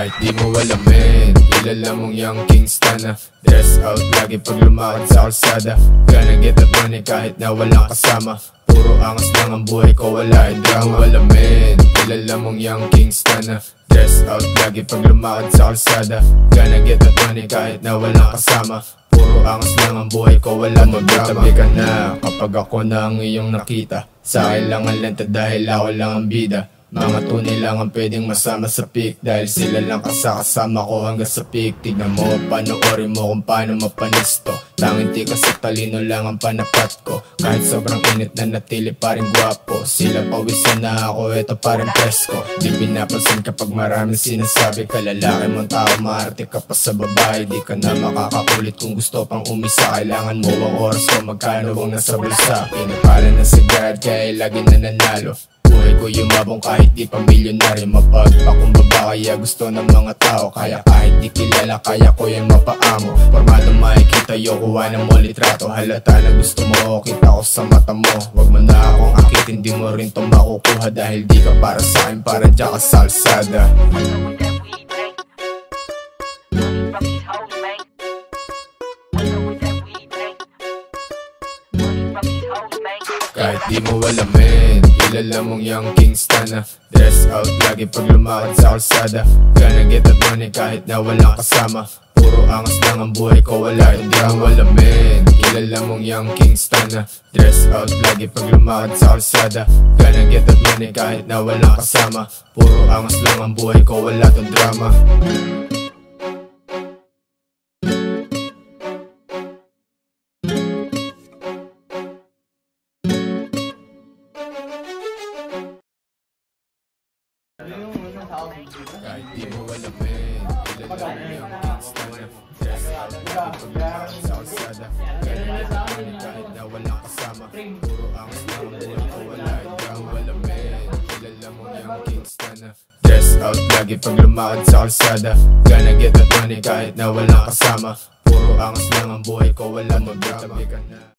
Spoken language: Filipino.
Kahit di mo alamin, kilala mong young Kingston na dress out lagi pag lumakad sa kalsada. Gonna get that money kahit na walang kasama. Puro angas lang ang buhay ko, wala yung drama. Alamin, kilala mong young Kingston na dress out lagi pag lumakad sa kalsada. Gonna get that money kahit na walang kasama. Puro angas lang ang buhay ko, wala magtabi ka na kapag ako na ang iyong nakita. Sa akin lang ang lenta dahil ako lang ang bida. Mga tunay lang ang pwedeng masama sa peak, dahil sila lang kasama ko hanggang sa peak. Tignan mo, panoorin mo kung paano mapanisto. Tanging tika sa talino lang ang panapat ko. Kahit sobrang init na natili pa rin gwapo. Sila pawisan na ako, eto pa rin presko. Di pinapansin kapag maraming sinasabi ka. Lalaki mong tao, maarte ka pa sa babae. Di ka na makakaulit kung gusto pang umisa. Kailangan mo ang oras ko, magkano bang nasa bulsa. Pinapala na sa God, kaya lagi na nanalo. Buhay ko yumabong kahit di pa milyonaryo. Mapagpakumbaba kaya gusto ng mga tao. Kaya kahit di kilala kaya ko yung mapaamo. Formado makikita yo, kuha ng mo litrato. Halata na gusto mo, kita ko sa mata mo. Wag mo na akong akitin, di mo rin to makukuha. Dahil di ka para sa akin, para dyan ka sa alsada. Kahit di mo alamin, kilala mong young Kingston na dress out lagi pag lumakad sa kalsada. Gonna get that money kahit na walang kasama. Puro angas lang ang buhay ko, wala yung drama. Alamin, kilala mong young Kingston na dress out lagi pag lumakad sa kalsada. Gonna get that money kahit na walang kasama. Puro angas lang ang buhay ko, wala tong drama. Kahit di mo alamin, kilala mo yung Kingston na dress out lagi pag lumakad sa kalsada. Kahit na walang kasama, puro angas lang ang buhay ko, wala yung drama. Alamin, kilala mo yung Kingston na dress out lagi pag lumakad sa kalsada. Gonna get that money kahit na walang kasama. Puro angas lang ang buhay ko, wala magtabi ka na.